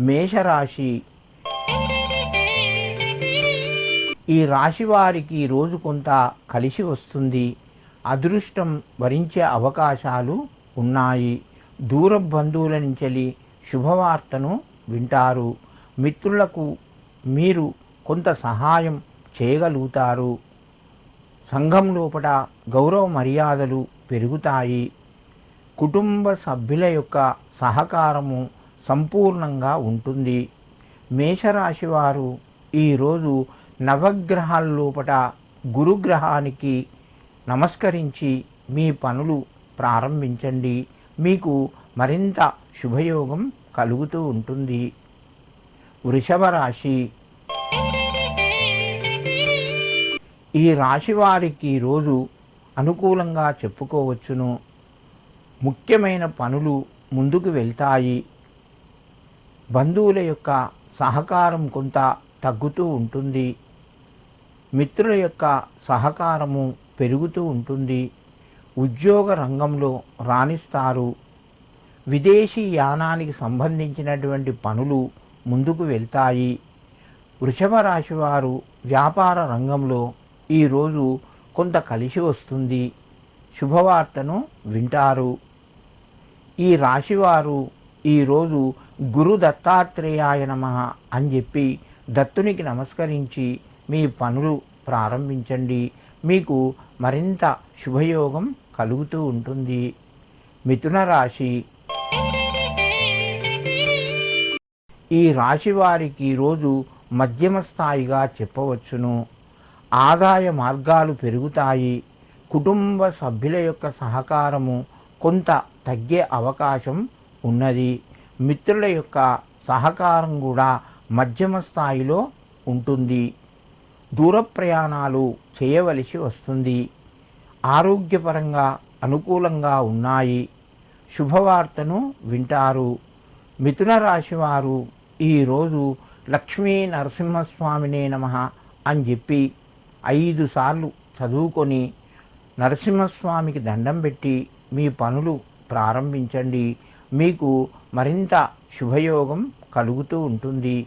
మేషరాశి. ఈ రాశి వారికి రోజు కొంత కలిసి వస్తుంది. అదృష్టం వరించే అవకాశాలు ఉన్నాయి. దూర బంధువుల నుంచి శుభవార్తను వింటారు. మిత్రులకు మీరు కొంత సహాయం చేయగలుగుతారు. సంఘం లోపల గౌరవ మర్యాదలు పెరుగుతాయి. కుటుంబ సభ్యుల యొక్క సహకారము సంపూర్ణంగా ఉంటుంది. మేషరాశి వారు ఈరోజు నవగ్రహాల లోపల గురుగ్రహానికి నమస్కరించి మీ పనులు ప్రారంభించండి. మీకు మరింత శుభయోగం కలుగుతూ ఉంటుంది. వృషభ రాశి. ఈ రాశి వారికి రోజు అనుకూలంగా చెప్పుకోవచ్చును. ముఖ్యమైన పనులు ముందుకు వెళ్తాయి. బంధువుల యొక్క సహకారం కొంత తగ్గుతూ ఉంటుంది. మిత్రుల యొక్క సహకారము పెరుగుతూ ఉంటుంది. ఉద్యోగ రంగంలో రాణిస్తారు. విదేశీ యానానికి సంబంధించినటువంటి పనులు ముందుకు వెళ్తాయి. వృషభ రాశి వారు వ్యాపార రంగంలో ఈరోజు కొంత కలిసి వస్తుంది. శుభవార్తను వింటారు. ఈ రాశివారు ఈరోజు గురు దత్తాత్రేయాయ నమః అని చెప్పి దత్తునికి నమస్కరించి మీ పనులు ప్రారంభించండి. మీకు మరింత శుభయోగం కలుగుతూ ఉంటుంది. మిథున రాశి. ఈ రాశి వారికి ఈరోజు మధ్యమ స్థాయిగా చెప్పవచ్చును. ఆదాయ మార్గాలు పెరుగుతాయి. కుటుంబ సభ్యుల యొక్క సహకారము కొంత తగ్గే అవకాశం ఉన్నది. మిత్రుల యొక్క సహకారం కూడా మధ్యమ స్థాయిలో ఉంటుంది. దూర ప్రయాణాలు చేయవలసి వస్తుంది. ఆరోగ్యపరంగా అనుకూలంగా ఉన్నాయి. శుభవార్తను వింటారు. మిథున రాశి వారు ఈరోజు లక్ష్మీ నరసింహస్వామినే నమః అని చెప్పి 5 సార్లు చదువుకొని నరసింహస్వామికి దండం పెట్టి మీ పనులు ప్రారంభించండి. మీకు మరింత శుభయోగం కలుగుతూ ఉంటుంది.